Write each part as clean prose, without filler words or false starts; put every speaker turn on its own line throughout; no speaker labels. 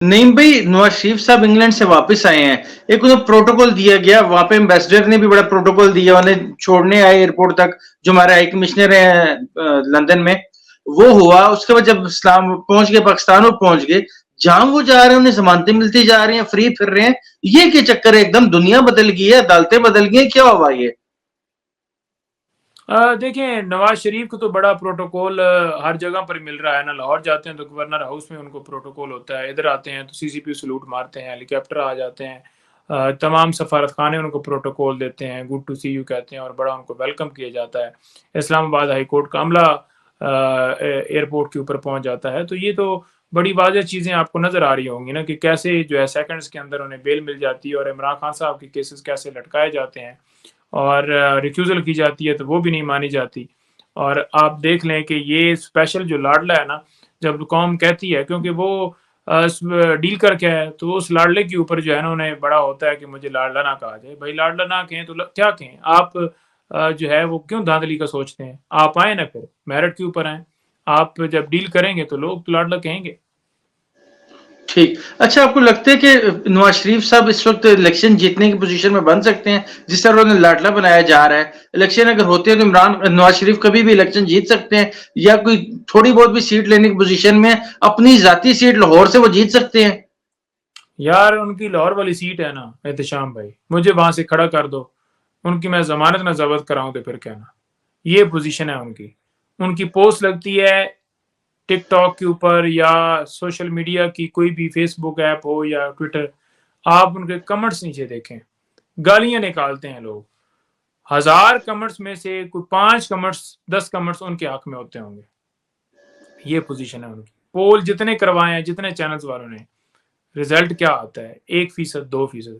नहीं भाई, नवाज शरीफ साहब इंग्लैंड से वापस आए हैं, एक उन्हें प्रोटोकॉल दिया गया, वहां पे एम्बेसडर ने भी बड़ा प्रोटोकॉल दिया, उन्हें छोड़ने आए एयरपोर्ट तक, जो हमारे हाई कमिश्नर है लंदन में, वो हुआ। उसके बाद जब इस्लाम पहुंच गए, पाकिस्तान में पहुंच गए, जहां वो जा रहे हैं उन्हें जमानतें मिलती जा रही हैं, फ्री फिर रहे हैं। ये क्या चक्कर है? एकदम दुनिया बदल गई है, अदालतें बदल गई हैं, क्या हुआ ये?
देखें, नवाज शरीफ को तो बड़ा प्रोटोकॉल हर जगह पर मिल रहा है ना। लाहौर जाते हैं तो गवर्नर हाउस में उनको प्रोटोकॉल होता है, इधर आते हैं तो सीसीपी सलूट मारते हैं, हेलीकॉप्टर आ जाते हैं, तमाम सफारत खाने उनको प्रोटोकॉल देते हैं, गुड टू सी यू कहते हैं और बड़ा उनको वेलकम किया जाता है। इस्लामाबाद हाई कोर्ट का अमला एयरपोर्ट के ऊपर पहुंच जाता है। तो ये तो बड़ी वाज़ेह चीज़ें आपको नज़र आ रही होंगी ना कि कैसे जो है सेकंड्स के अंदर उन्हें बेल मिल जाती है, और इमरान खान साहब के केसेस कैसे लटकाए जाते हैं और रिफ्यूज़ल की जाती है तो वो भी नहीं मानी जाती। और आप देख लें कि ये स्पेशल जो लाडला है ना, जब कौम कहती है, क्योंकि वो डील करके है, तो उस लाडले के ऊपर जो है ना उन्हें बड़ा होता है कि मुझे लाडला ना कहा जाए। भाई लाडला ना कहें तो क्या कहें आप? जो है वो क्यों धांधली का सोचते हैं? आप आए ना, फिर मेरिट के ऊपर आए। आप जब डील करेंगे तो लोग तो लाडला कहेंगे।
ठीक। अच्छा, आपको लगता है कि नवाज शरीफ साहब इस वक्त इलेक्शन जीतने की पोजीशन में बन सकते हैं? जिस तरह उन्हें लाडला बनाया जा रहा है, इलेक्शन अगर होते हैं तो नवाज शरीफ कभी भी इलेक्शन जीत सकते हैं, या कोई थोड़ी बहुत भी सीट लेने की पोजीशन में अपनी जाती सीट लाहौर से वो जीत सकते हैं?
यार उनकी लाहौर वाली सीट है ना एहतशाम भाई, मुझे वहां से खड़ा कर दो, उनकी मैं जमानत ना जब्त कराऊं तो फिर कहना। ये पोजीशन है उनकी। उनकी पोस्ट लगती है टिकटॉक के ऊपर या सोशल मीडिया की कोई भी फेसबुक ऐप हो या ट्विटर, आप उनके कमेंट्स नीचे देखें, गालियां निकालते हैं लोग। 1000 कमेंट्स में से कोई 5 कमेंट्स 10 कमेंट्स उनके हक में होते होंगे। ये पोजीशन है उनकी। पोल जितने करवाए हैं जितने चैनल्स वालों ने, रिजल्ट क्या आता है? 1%, 2%,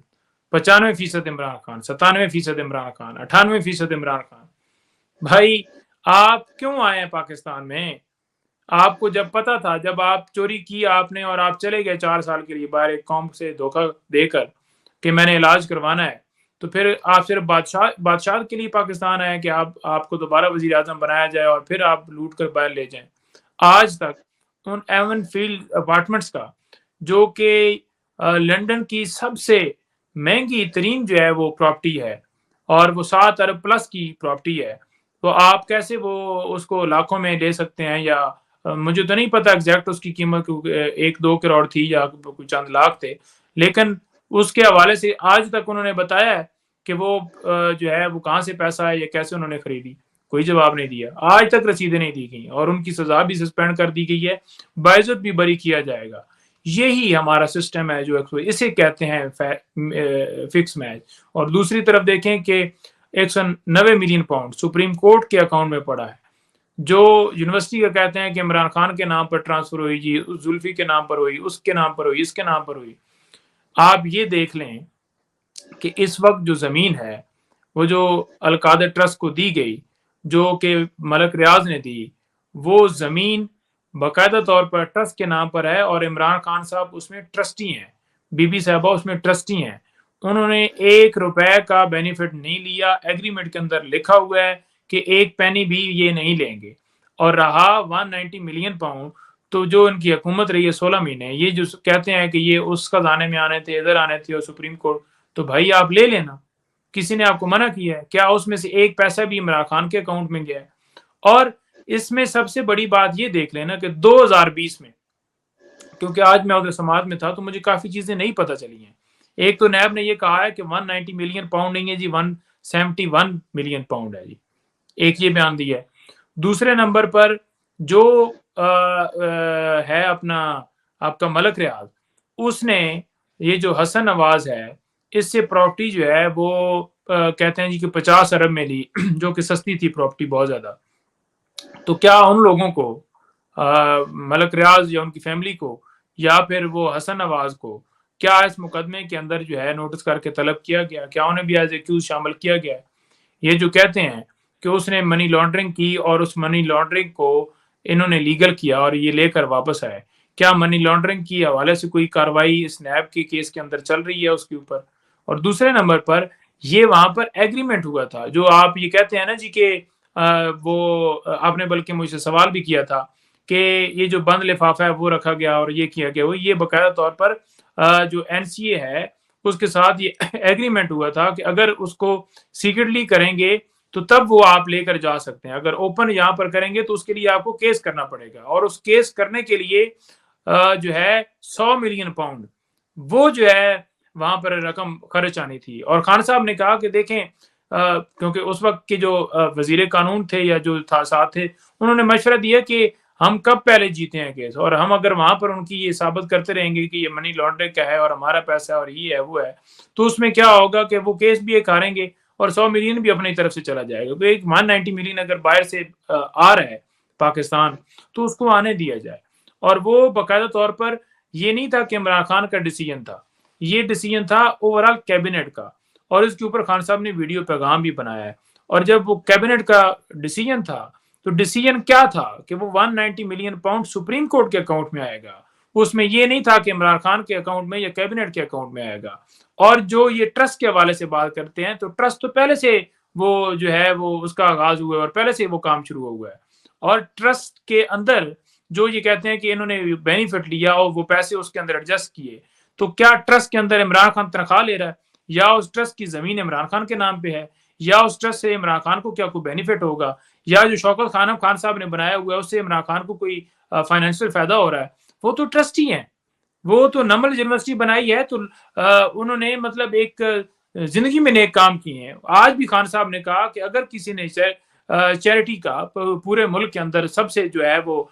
95% इमरान खान, 97% इमरान खान, 98% इमरान खान। भाई आप क्यों आए हैं पाकिस्तान में? आपको जब पता था, जब आप चोरी की आपने और आप चले गए 4 साल के लिए बाहर एक कौम से धोखा देकर कि मैंने इलाज करवाना है, तो फिर आप सिर्फ बादशाह के लिए पाकिस्तान आए कि आपको दोबारा वजीर आजम बनाया जाए और फिर आप लूट कर बाहर ले जाएं। आज तक उन एवन फील्ड अपार्टमेंट्स का, जो कि लंदन की सबसे महंगी तरीन जो है वो प्रॉपर्टी है और वो 7 अरब प्लस की प्रॉपर्टी है, तो आप कैसे वो उसको लाखों में ले सकते हैं? या मुझे तो नहीं पता एग्जैक्ट उसकी कीमत 1-2 करोड़ थी या कुछ चंद लाख थे, लेकिन उसके हवाले से आज तक उन्होंने बताया है कि वो जो है वो कहाँ से पैसा है या कैसे उन्होंने खरीदी। कोई जवाब नहीं दिया, आज तक रसीदें नहीं दी गई और उनकी सजा भी सस्पेंड कर दी गई है, बाइज्जत भी बरी किया जाएगा। यही हमारा सिस्टम है, जो इसे कहते हैं फिक्स मैच। और दूसरी तरफ देखें कि 190 मिलियन पाउंड सुप्रीम कोर्ट के अकाउंट में पड़ा है, जो यूनिवर्सिटी का कहते हैं कि इमरान खान के नाम पर ट्रांसफर हुई जी, उस जुल्फी के नाम पर हुई, उसके नाम पर हुई, इसके नाम पर हुई। आप ये देख लें कि इस वक्त जो जमीन है वो जो अलकादर ट्रस्ट को दी गई, जो कि मलक रियाज ने दी, वो जमीन बाकायदा तौर पर ट्रस्ट के नाम पर है और इमरान खान साहब उसमें ट्रस्टी हैं, बीबी साहबा उसमें ट्रस्टी हैं। उन्होंने 1 रुपए का बेनिफिट नहीं लिया। एग्रीमेंट के अंदर लिखा हुआ है कि 1 पैनी भी ये नहीं लेंगे। और रहा 190 मिलियन पाउंड, तो जो इनकी हुकूमत रही है 16 महीने, ये जो कहते हैं कि ये उस खजाने में आने थे, इधर आने थे और सुप्रीम कोर्ट, तो भाई आप ले लेना, किसी ने आपको मना किया है क्या? उसमें से 1 पैसा भी इमरान खान के अकाउंट में गया है। और इसमें सबसे बड़ी बात ये देख लेना कि 2020 में, क्योंकि आज मैं उधर समाज में था तो मुझे काफी चीजें नहीं पता चली हैं। एक तो नैब ने ये कहा है कि 190 मिलियन पाउंड नहीं है जी, 171 मिलियन पाउंड है जी, एक ये बयान दिया है। दूसरे नंबर पर जो है अपना आपका मलक रियाज, उसने ये जो हसन नवाज है, इससे प्रॉपर्टी जो है वो कहते हैं जी कि 50 अरब में ली, जो कि सस्ती थी प्रॉपर्टी बहुत ज्यादा। तो क्या उन लोगों को मलक रियाज या उनकी फैमिली को या फिर वो हसन नवाज को क्या इस मुकदमे के अंदर जो है नोटिस करके तलब किया गया? क्या उन्हें भी एज एक्यूज शामिल किया गया? ये जो कहते हैं कि उसने मनी लॉन्ड्रिंग की और उस मनी लॉन्ड्रिंग को इन्होंने लीगल किया और ये लेकर वापस आए, क्या मनी लॉन्ड्रिंग की हवाले से कोई कार्रवाई स्नैप के केस के अंदर चल रही है उसके ऊपर? और दूसरे नंबर पर ये वहां पर एग्रीमेंट हुआ था, जो आप ये कहते हैं ना जी कि वो आपने बल्कि मुझसे सवाल भी किया था کہ یہ جو بند لفافہ ہے وہ رکھا گیا اور یہ کیا گیا، وہ یہ باقاعدہ طور پر جو NCA ہے اس کے ساتھ یہ ایگریمنٹ ہوا تھا کہ اگر اس کو سیکرٹلی کریں گے تو تب وہ آپ لے کر جا سکتے ہیں، اگر اوپن یہاں پر کریں گے تو اس کے لیے آپ کو کیس کرنا پڑے گا، اور اس کیس کرنے کے لیے جو ہے 100 ملین پاؤنڈ وہ جو ہے وہاں پر رقم خرچ آنی تھی۔ اور خان صاحب نے کہا کہ دیکھیں کیونکہ اس وقت کے جو وزیر قانون تھے یا جو ساتھ تھے، انہوں نے مشورہ دیا کہ ہم کب پہلے جیتے ہیں کیس، اور ہم اگر وہاں پر ان کی یہ ثابت کرتے رہیں گے کہ یہ منی لانڈرنگ کا ہے اور ہمارا پیسہ ہے اور یہ ہے وہ ہے، تو اس میں کیا ہوگا کہ وہ کیس بھی ایک ہاریں گے اور 100 ملین بھی اپنی طرف سے چلا جائے گا۔ تو ایک 190 ملین اگر باہر سے آ رہا ہے پاکستان تو اس کو آنے دیا جائے۔ اور وہ باقاعدہ طور پر یہ نہیں تھا کہ عمران خان کا ڈیسیجن تھا، یہ ڈیسیجن تھا اوورال کیبنٹ کا، اور اس کے اوپر خان صاحب نے ویڈیو پیغام بھی بنایا ہے۔ اور جب وہ کیبنٹ کا ڈیسیجن تھا تو ڈیسیجن کیا تھا کہ وہ 190 ملین پاؤنڈ سپریم کورٹ کے اکاؤنٹ میں آئے گا، اس میں یہ نہیں تھا کہ عمران خان کے اکاؤنٹ میں یا کیبنٹ کے اکاؤنٹ میں آئے گا۔ اور جو یہ ٹرسٹ کے حوالے سے بات کرتے ہیں تو ٹرسٹ تو پہلے سے وہ جو ہے وہ اس کا آغاز ہوا ہے اور پہلے سے وہ کام شروع ہوا ہے، اور ٹرسٹ کے اندر جو یہ کہتے ہیں کہ انہوں نے بینیفٹ لیا اور وہ پیسے اس کے اندر ایڈجسٹ کیے، تو کیا ٹرسٹ کے اندر عمران خان تنخواہ لے رہا ہے، یا اس ٹرسٹ کی زمین عمران خان کے نام پہ ہے، یا اس ٹرسٹ سے عمران خان کو کیا کوئی بینیفٹ ہوگا، یا جو شوکت خان صاحب نے بنایا ہوا ہے اس سے عمران خان کو کوئی فائنینشیل فائدہ ہو رہا ہے؟ وہ تو ٹرسٹ ہی ہیں، وہ تو نمل یونیورسٹی بنائی ہے تو انہوں نے مطلب ایک زندگی میں نیک کام کیے ہیں۔ آج بھی خان صاحب نے کہا کہ اگر کسی نے چیریٹی کا پورے ملک کے اندر سب سے جو ہے وہ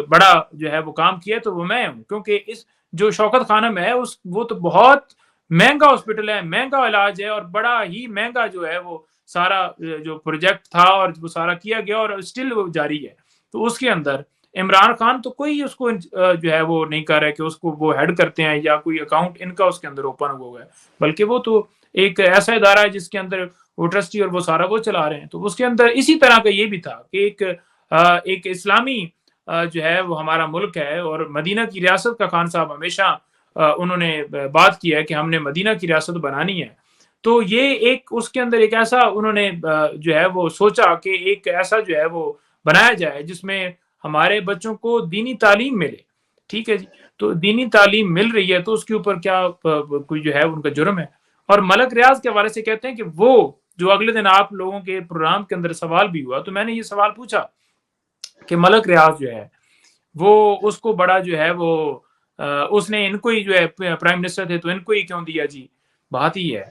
بڑا جو ہے وہ کام کیا تو وہ میں ہوں، کیونکہ اس جو شوکت خانم ہے وہ تو بہت مہنگا ہاسپٹل ہے، مہنگا علاج ہے، اور بڑا ہی مہنگا جو ہے وہ سارا جو پروجیکٹ تھا اور وہ سارا کیا گیا اور اسٹل وہ جاری ہے۔ تو اس کے اندر عمران خان تو کوئی اس کو جو ہے وہ نہیں کر رہا ہے کہ اس کو وہ ہیڈ کرتے ہیں یا کوئی اکاؤنٹ ان کا اس کے اندر اوپن ہوا ہے، بلکہ وہ تو ایک ایسا ادارہ ہے جس کے اندر وہ ٹرسٹی اور وہ سارا وہ چلا رہے ہیں۔ تو اس کے اندر اسی طرح کا یہ بھی تھا کہ ایک اسلامی جو ہے وہ ہمارا ملک ہے، اور مدینہ کی ریاست کا خان صاحب ہمیشہ انہوں نے بات کی ہے کہ ہم نے مدینہ کی ریاست بنانی ہے۔ تو یہ ایک اس کے اندر ایک ایسا انہوں نے جو ہے وہ سوچا کہ ایک ایسا جو ہے وہ بنایا جائے جس میں ہمارے بچوں کو دینی تعلیم ملے، ٹھیک ہے جی، تو دینی تعلیم مل رہی ہے تو اس کے اوپر کیا کوئی جو ہے ان کا جرم ہے۔ اور ملک ریاض کے حوالے سے کہتے ہیں کہ وہ جو اگلے دن آپ لوگوں کے پروگرام کے اندر سوال بھی ہوا تو میں نے یہ سوال پوچھا کہ ملک ریاض جو ہے وہ اس کو بڑا جو ہے وہ اس نے ان کو ہی جو ہے پرائم منسٹر تھے تو ان کو ہی کیوں دیا جی؟ بات ہی ہے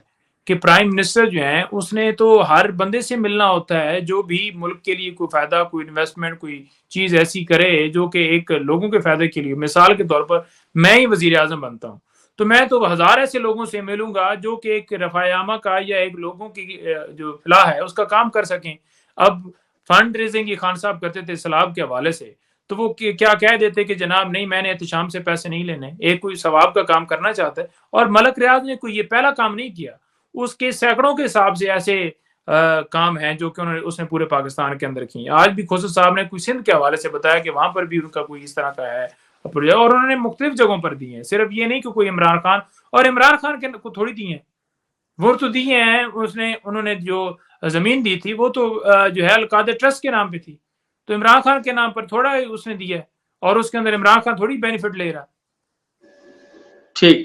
کہ پرائم منسٹر جو ہیں اس نے تو ہر بندے سے ملنا ہوتا ہے جو بھی ملک کے لیے کوئی فائدہ، کوئی انویسٹمنٹ، کوئی چیز ایسی کرے جو کہ ایک لوگوں کے فائدے کے لیے۔ مثال کے طور پر میں ہی وزیر اعظم بنتا ہوں تو میں تو ہزار ایسے لوگوں سے ملوں گا جو کہ ایک رفع عامہ کا یا ایک لوگوں کی جو فلاح ہے اس کا کام کر سکیں۔ اب فنڈ ریزنگ خان صاحب کرتے تھے سیلاب کے حوالے سے تو وہ کیا کہہ دیتے کہ جناب نہیں میں نے احتشام سے پیسے نہیں لینے، ایک کوئی ثواب کا کام کرنا چاہتا ہے۔ اور ملک ریاض نے کوئی یہ پہلا کام نہیں کیا، اس کے سینکڑوں کے حساب سے ایسے کام ہیں جو کہ اس نے پورے پاکستان کے اندر کی۔ آج بھی خسرو صاحب نے کوئی سندھ کے حوالے سے بتایا کہ وہاں پر بھی ان کا کوئی اس طرح کا ہے اور انہوں نے مختلف جگہوں پر دی ہیں، صرف یہ نہیں کہ کوئی عمران خان اور عمران خان کے کو تھوڑی دی ہیں، وہ تو دی ہیں انہوں نے جو زمین دی تھی وہ تو جو ہے القادر ٹرسٹ کے نام پہ تھی، تو عمران خان کے نام پر تھوڑا اس نے دیا ہے اور اس کے اندر عمران خان تھوڑی بینیفٹ لے رہا۔
ٹھیک